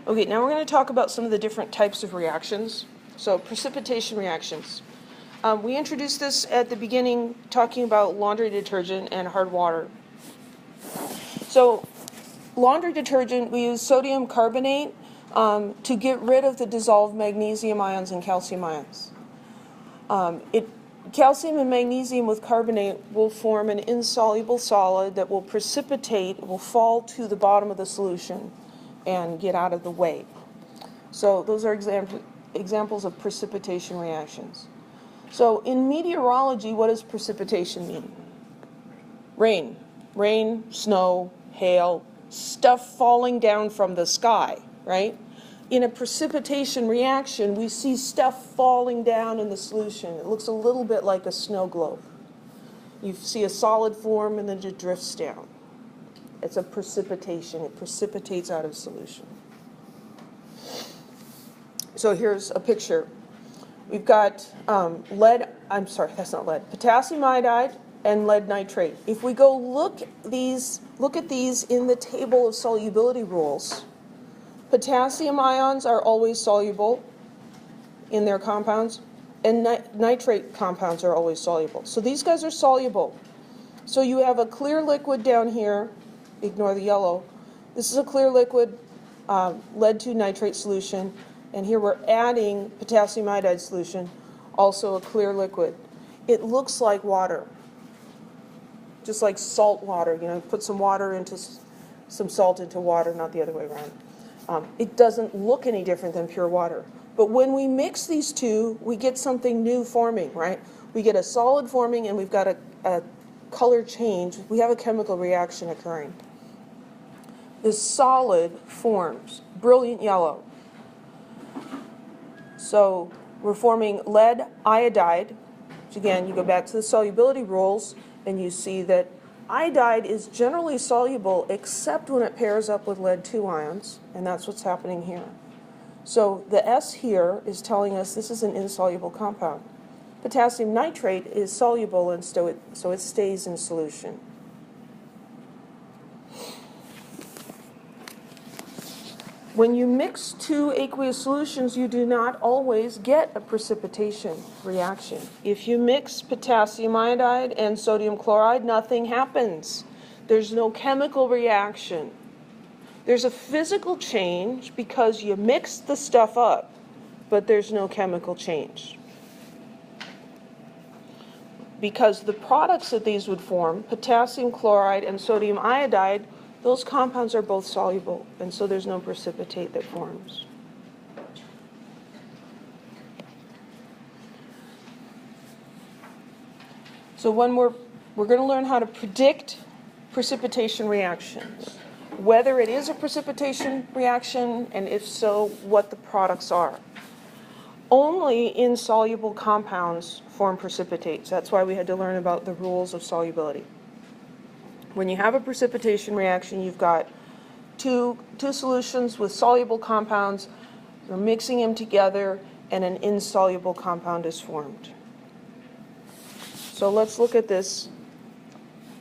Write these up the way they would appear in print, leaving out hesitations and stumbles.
Okay, now we're going to talk about some of the different types of reactions. So precipitation reactions. We introduced this at the beginning talking about laundry detergent and hard water. So laundry detergent, we use sodium carbonate to get rid of the dissolved magnesium ions and calcium ions. Calcium and magnesium with carbonate will form an insoluble solid that will precipitate, will fall to the bottom of the solution and get out of the way. So those are examples of precipitation reactions. So in meteorology, what does precipitation mean? Rain. Rain, snow, hail, stuff falling down from the sky, right? In a precipitation reaction, we see stuff falling down in the solution. It looks a little bit like a snow globe. You see a solid form and then it drifts down. It's a precipitation. It precipitates out of solution. So here's a picture. We've got potassium iodide and lead nitrate. If we go look at these in the table of solubility rules, potassium ions are always soluble in their compounds, and nitrate compounds are always soluble. So these guys are soluble. So you have a clear liquid down here, ignore the yellow. This is a clear liquid lead 2 nitrate solution, and here we're adding potassium iodide solution, also a clear liquid. It looks like water, just like salt water. You know, put some water into some salt into water, not the other way around. It doesn't look any different than pure water. But when we mix these two, we get something new forming, right? We get a solid forming and we've got a color change. We have a chemical reaction occurring. This solid forms brilliant yellow. So we're forming lead iodide, which again, you go back to the solubility rules and you see that iodide is generally soluble except when it pairs up with lead 2 ions, and that's what's happening here. So the S here is telling us this is an insoluble compound. Potassium nitrate is soluble, and so it stays in solution. When you mix two aqueous solutions, you do not always get a precipitation reaction. If you mix potassium iodide and sodium chloride, nothing happens. There's no chemical reaction. There's a physical change because you mixed the stuff up, but there's no chemical change. Because the products that these would form, potassium chloride and sodium iodide, those compounds are both soluble, and so there's no precipitate that forms. So when we're going to learn how to predict precipitation reactions, whether it is a precipitation reaction, and if so, what the products are. Only insoluble compounds form precipitates. That's why we had to learn about the rules of solubility. When you have a precipitation reaction, you've got two solutions with soluble compounds. You're mixing them together, and an insoluble compound is formed. So let's look at this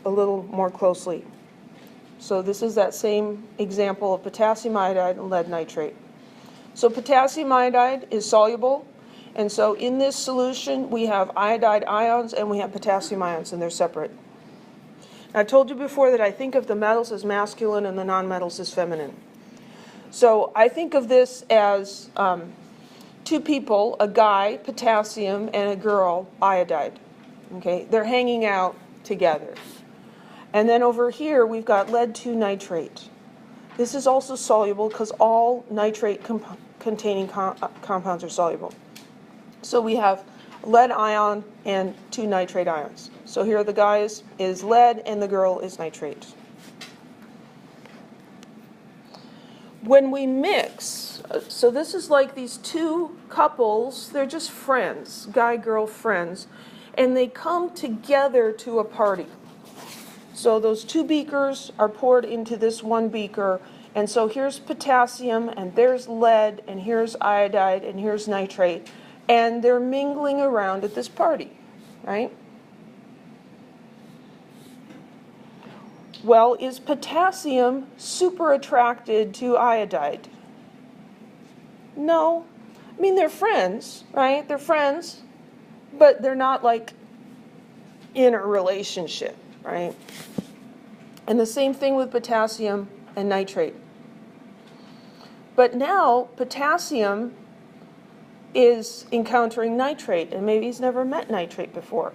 a little more closely. So this is that same example of potassium iodide and lead nitrate. So potassium iodide is soluble, and so in this solution we have iodide ions and we have potassium ions, and they're separate. I've told you before that I think of the metals as masculine and the nonmetals as feminine. So I think of this as two people, a guy, potassium, and a girl, iodide. Okay, they're hanging out together. And then over here we've got lead 2 nitrate. This is also soluble because all nitrate containing compounds are soluble. So we have lead ion and 2 nitrate ions. So here the guy is lead and the girl is nitrate. When we mix, so this is like these two couples, they're just friends, guy-girl friends, and they come together to a party. So those two beakers are poured into this one beaker, and so here's potassium, and there's lead, and here's iodide, and here's nitrate, and they're mingling around at this party, right? Well, is potassium super attracted to iodide? No. I mean, they're friends, right? They're friends, but they're not like in a relationship, right? And the same thing with potassium and nitrate. But now potassium is encountering nitrate, and maybe he's never met nitrate before.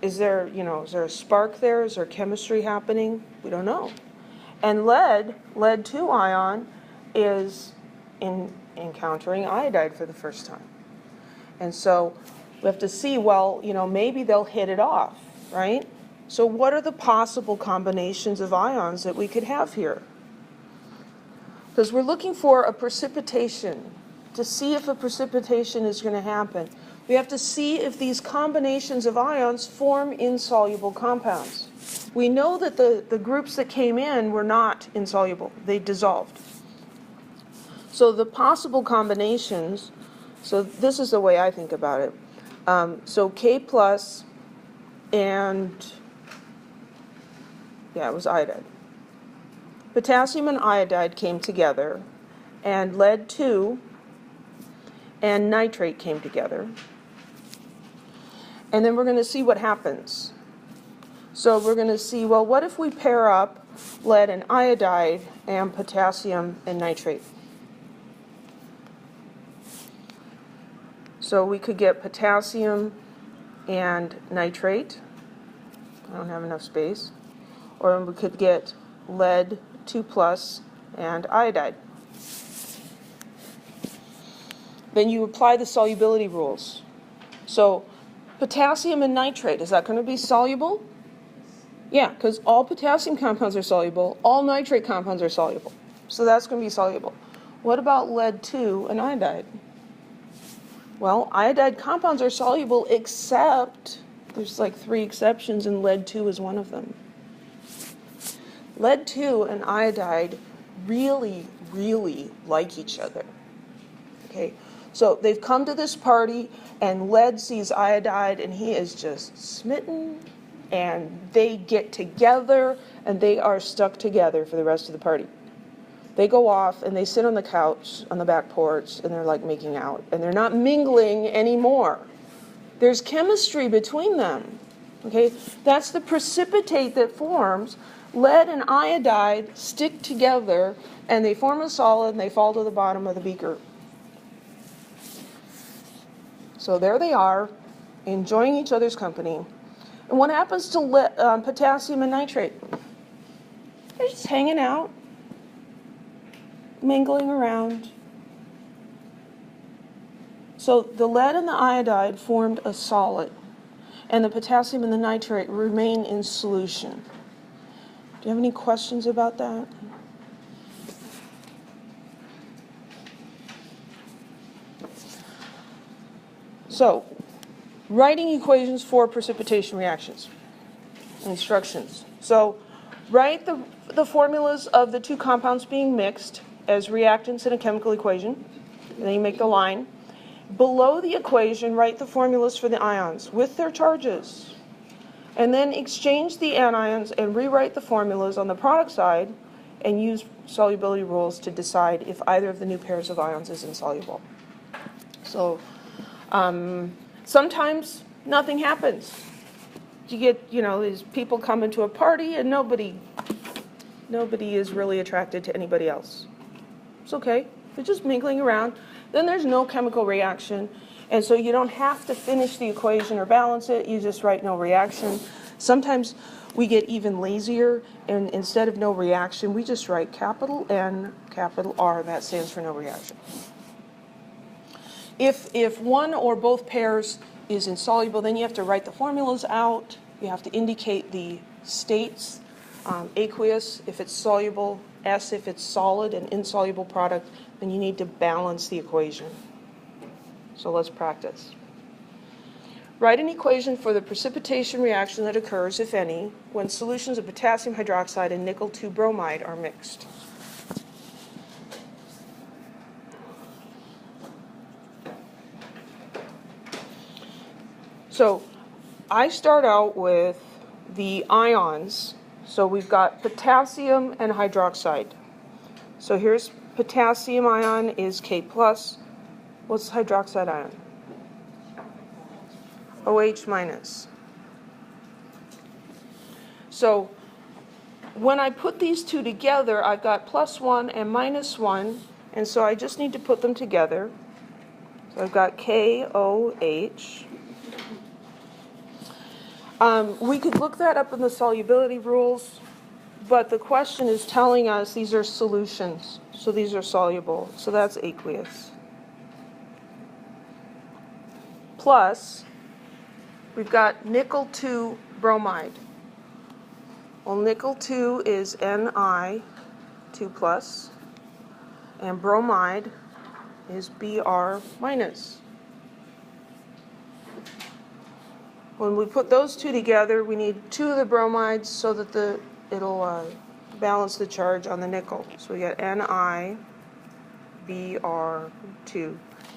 Is there a spark there? Is there chemistry happening? We don't know. And lead 2 ion, is encountering iodide for the first time. And so we have to see, well, maybe they'll hit it off, right? So what are the possible combinations of ions that we could have here? Because we're looking for a precipitation, to see if a precipitation is going to happen. We have to see if these combinations of ions form insoluble compounds. We know that the groups that came in were not insoluble. They dissolved. So the possible combinations, so this is the way I think about it. So K plus and, it was iodide. Potassium and iodide came together, and lead 2 and nitrate came together. And then we're going to see what happens. So we're going to see, well, what if we pair up lead and iodide and potassium and nitrate? So we could get potassium and nitrate. I don't have enough space. Or we could get lead 2 plus and iodide. Then you apply the solubility rules. So potassium and nitrate, is that going to be soluble? Yeah, because all potassium compounds are soluble, all nitrate compounds are soluble. So that's going to be soluble. What about lead 2 and iodide? Well, iodide compounds are soluble, except there's like 3 exceptions, and lead 2 is one of them. Lead 2 and iodide really, really like each other. Okay, so they've come to this party, and lead sees iodide, and he is just smitten, and they get together, and they are stuck together for the rest of the party. They go off, and they sit on the couch on the back porch, and they're like making out, and they're not mingling anymore. There's chemistry between them. Okay, that's the precipitate that forms. Lead and iodide stick together, and they form a solid, and they fall to the bottom of the beaker. So there they are, enjoying each other's company. And what happens to potassium and nitrate? They're just hanging out, mingling around. So the lead and the iodide formed a solid, and the potassium and the nitrate remain in solution. Do you have any questions about that? So, writing equations for precipitation reactions. Instructions. So, write the formulas of the 2 compounds being mixed as reactants in a chemical equation. And then you make the line. Below the equation, write the formulas for the ions with their charges. And then exchange the anions and rewrite the formulas on the product side, and use solubility rules to decide if either of the new pairs of ions is insoluble. So sometimes nothing happens. You get, these people come into a party, and nobody is really attracted to anybody else. It's okay. They're just mingling around. Then there's no chemical reaction. And so you don't have to finish the equation or balance it. You just write no reaction. Sometimes we get even lazier, and instead of no reaction, we just write capital N, capital R. That stands for no reaction. If one or both pairs is insoluble, then you have to write the formulas out. You have to indicate the states. Aqueous if it's soluble, S if it's solid, an insoluble product. Then you need to balance the equation. So let's practice. Write an equation for the precipitation reaction that occurs, if any, when solutions of potassium hydroxide and nickel 2 bromide are mixed. So I start out with the ions. So we've got potassium and hydroxide. So here's Potassium ion is K+. What's the hydroxide ion? OH-. So when I put these two together, I've got +1 and -1, and so I just need to put them together. So I've got KOH. We could look that up in the solubility rules, but the question is telling us these are solutions, so these are soluble, so that's aqueous. Plus, we've got nickel 2 bromide. Well, nickel 2 is Ni2+, and bromide is Br-. When we put those two together, we need 2 of the bromides so that it'll balance the charge on the nickel. So we get NiBr2.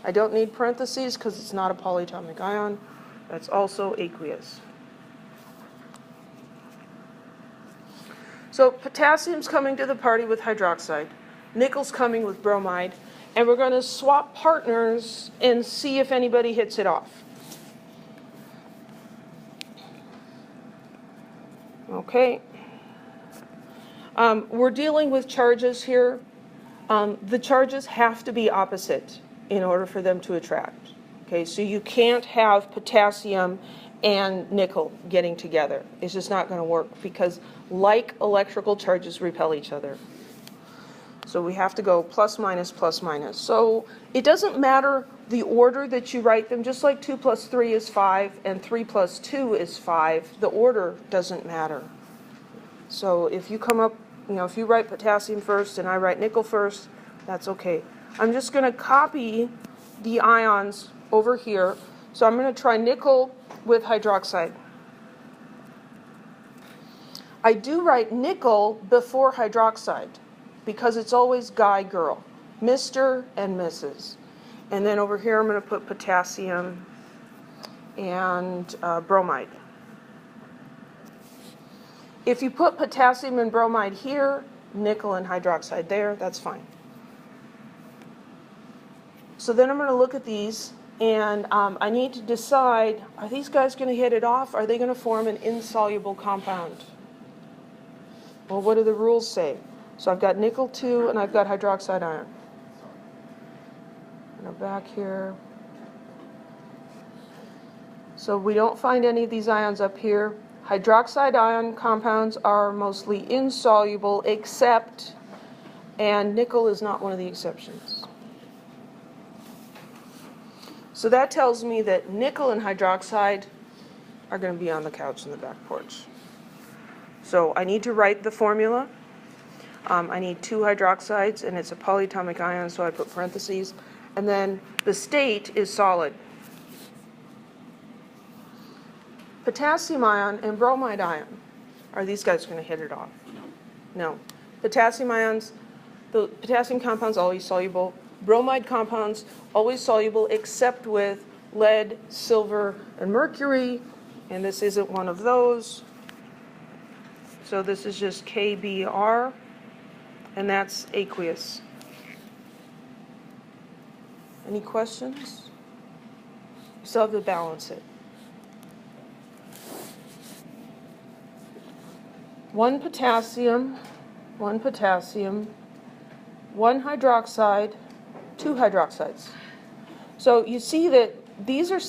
I don't need parentheses because it's not a polyatomic ion. That's also aqueous. So potassium's coming to the party with hydroxide. Nickel's coming with bromide. And we're going to swap partners and see if anybody hits it off. Okay. We're dealing with charges here. The charges have to be opposite in order for them to attract. Okay, so you can't have potassium and nickel getting together. It's just not going to work because like electrical charges repel each other. So we have to go plus minus, plus minus. So it doesn't matter the order that you write them, just like 2 plus 3 is 5 and 3 plus 2 is 5, the order doesn't matter. So if you come up, if you write potassium first and I write nickel first, that's okay. I'm just going to copy the ions over here. So I'm going to try nickel with hydroxide. I do write nickel before hydroxide because it's always guy, girl, Mr. and Mrs. And then over here I'm going to put potassium and bromide. If you put potassium and bromide here, nickel and hydroxide there, that's fine. So then I'm going to look at these, and I need to decide, are these guys going to hit it off? Are they going to form an insoluble compound? Well, what do the rules say? So I've got nickel 2 and I've got hydroxide ion. And I'm back here. So we don't find any of these ions up here. Hydroxide ion compounds are mostly insoluble except, and nickel is not one of the exceptions. So that tells me that nickel and hydroxide are going to be on the couch in the back porch. So I need to write the formula. I need 2 hydroxides, and it's a polyatomic ion, so I put parentheses. And then the state is solid. Potassium ion and bromide ion. Are these guys going to hit it off? No. Potassium ions, the potassium compounds always soluble. Bromide compounds always soluble except with lead, silver, and mercury. And this isn't one of those. So this is just KBr, and that's aqueous. Any questions? You still have to balance it. 1 potassium, 1 potassium, 1 hydroxide, 2 hydroxides. So you see that these are,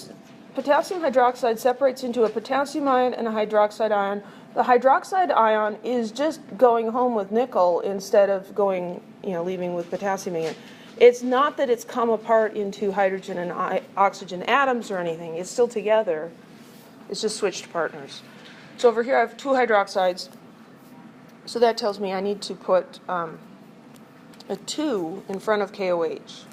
potassium hydroxide separates into a potassium ion and a hydroxide ion. The hydroxide ion is just going home with nickel instead of going, leaving with potassium again. It's not that it's come apart into hydrogen and oxygen atoms or anything. It's still together. It's just switched partners. So over here I have 2 hydroxides. So that tells me I need to put a 2 in front of KOH.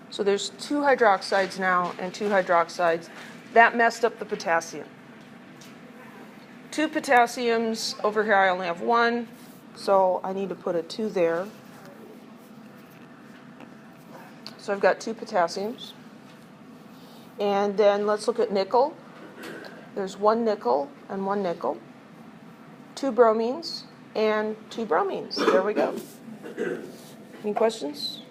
So there's 2 hydroxides now and 2 hydroxides. That messed up the potassium. 2 potassiums, over here I only have 1, so I need to put a 2 there. So I've got 2 potassiums. And then let's look at nickel. There's 1 nickel and 1 nickel. 2 bromines and 2 bromines. There we go. Any questions?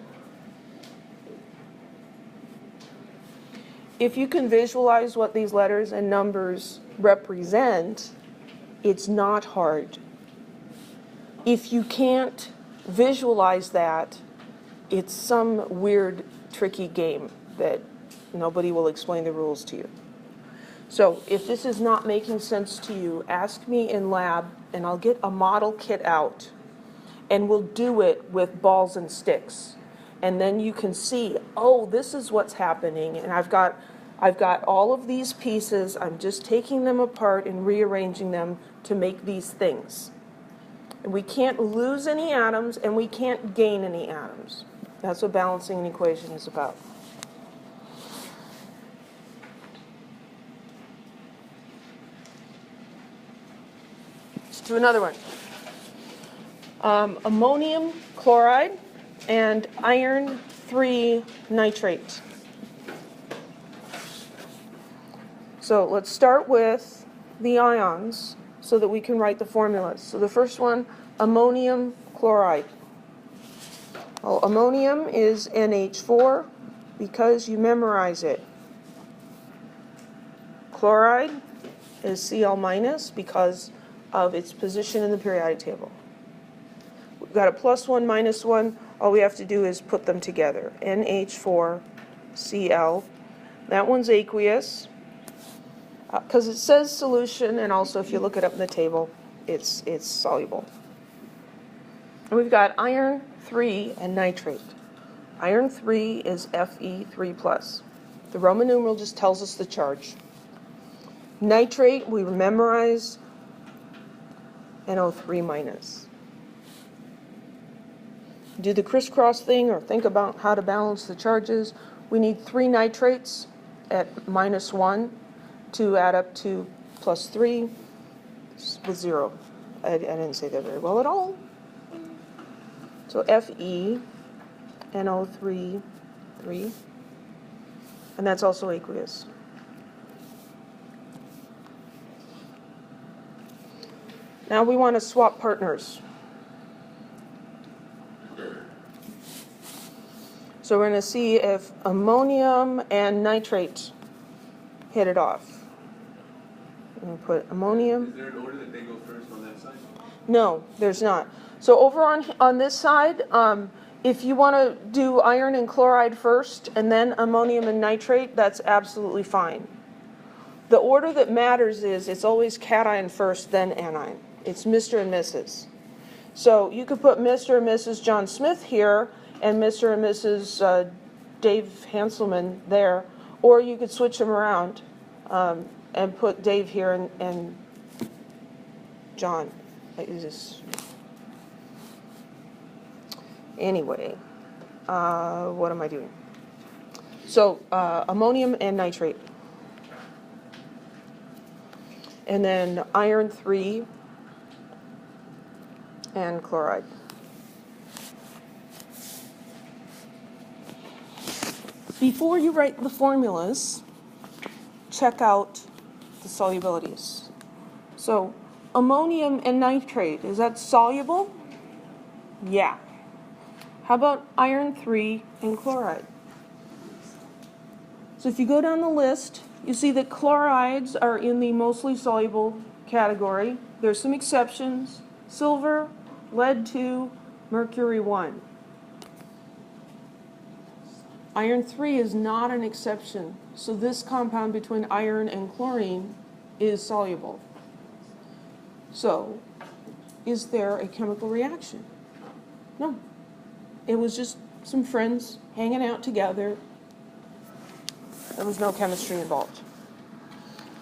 If you can visualize what these letters and numbers represent, it's not hard. If you can't visualize that, it's some weird, tricky game that nobody will explain the rules to you. So if this is not making sense to you, ask me in lab, and I'll get a model kit out, and we'll do it with balls and sticks. And then you can see, oh, this is what's happening, and I've got all of these pieces. I'm just taking them apart and rearranging them to make these things. And we can't lose any atoms, and we can't gain any atoms. That's what balancing an equation is about. Let's do another one. Ammonium chloride and iron 3 nitrate. So let's start with the ions so that we can write the formulas. So the first one, ammonium chloride. Well, ammonium is NH4 because you memorize it. Chloride is Cl- because of its position in the periodic table. We've got a +1, -1. All we have to do is put them together. NH4Cl. That one's aqueous because it says solution, and also if you look it up in the table, it's soluble. And we've got iron 3 and nitrate. Iron 3 is Fe3+. The Roman numeral just tells us the charge. Nitrate, we memorize NO3-. Do the crisscross thing or think about how to balance the charges. We need 3 nitrates at -1 to add up to +3 with 0. I didn't say that very well at all. So Fe, NO3, 3, and that's also aqueous. Now we want to swap partners. So we're going to see if ammonium and nitrate hit it off. I'm going to put ammonium. Is there an order that they go first on that side? No, there's not. So over on this side, if you want to do iron and chloride first and then ammonium and nitrate, that's absolutely fine. The order that matters is it's always cation first, then anion. It's Mr. and Mrs. So you could put Mr. and Mrs. John Smith here and Mr. and Mrs. Dave Hanselman there, or you could switch them around and put Dave here and John. Anyway, what am I doing? So ammonium and nitrate. And then iron 3 and chloride. Before you write the formulas, check out the solubilities. So ammonium and nitrate, is that soluble? Yeah. How about iron 3 and chloride? So if you go down the list, you see that chlorides are in the mostly soluble category. There's some exceptions: silver, lead 2, mercury 1. Iron 3 is not an exception, so this compound between iron and chlorine is soluble. So, is there a chemical reaction? No. It was just some friends hanging out together. There was no chemistry involved.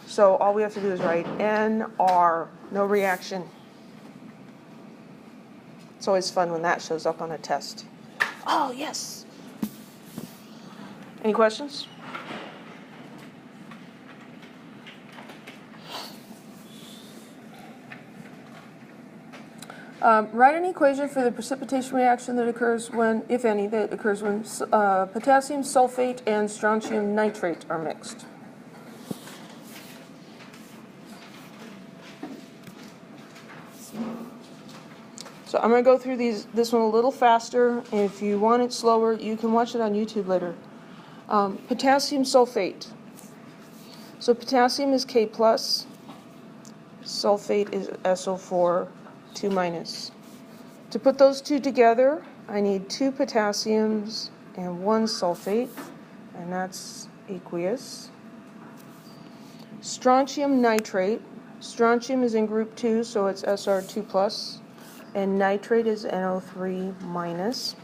So all we have to do is write NR, no reaction. It's always fun when that shows up on a test. Oh, yes. Any questions? Write an equation for the precipitation reaction that occurs when, if any, that occurs when potassium sulfate and strontium nitrate are mixed. So I'm going to go through this one a little faster, and if you want it slower, you can watch it on YouTube later. Potassium sulfate. So potassium is K+, sulfate is SO4, 2-. To put those two together, I need 2 potassiums and 1 sulfate, and that's aqueous. Strontium nitrate. Strontium is in group 2, so it's Sr2+, and nitrate is NO3-.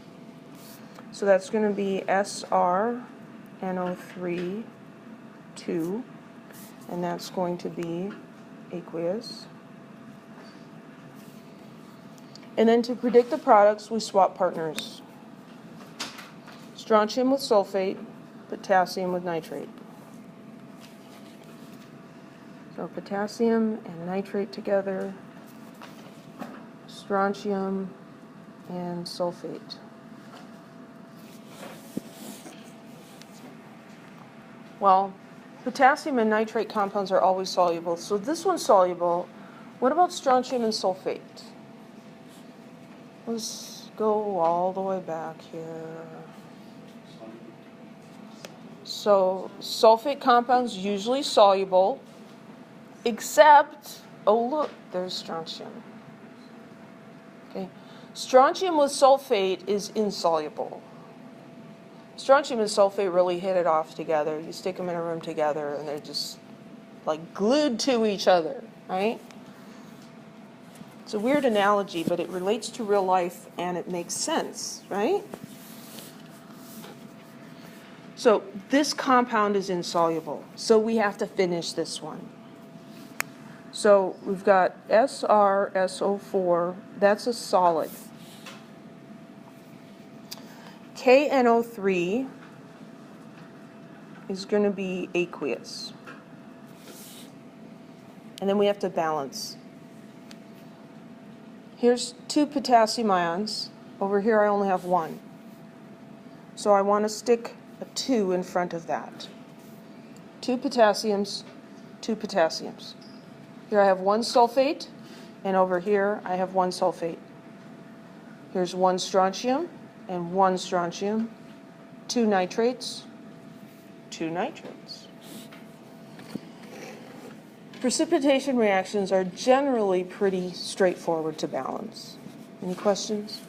So that's going to be SrNO3, 2, and that's going to be aqueous. And then to predict the products, we swap partners. Strontium with sulfate, potassium with nitrate. So potassium and nitrate together, strontium and sulfate. Well, potassium and nitrate compounds are always soluble, so this one's soluble. What about strontium and sulfate? Let's go all the way back here. So sulfate compounds usually soluble, except, oh look, there's strontium. Okay, strontium with sulfate is insoluble. Strontium and sulfate really hit it off together. You stick them in a room together and they're just like glued to each other, right? It's a weird analogy, but it relates to real life and it makes sense, right? So this compound is insoluble, so we have to finish this one. So we've got SrSO4, that's a solid. KNO3 is going to be aqueous. And then we have to balance. Here's 2 potassium ions. Over here I only have 1. So I want to stick a 2 in front of that. 2 potassiums, 2 potassiums. Here I have 1 sulfate, and over here I have 1 sulfate. Here's 1 strontium and 1 strontium, 2 nitrates, 2 nitrates. Precipitation reactions are generally pretty straightforward to balance. Any questions?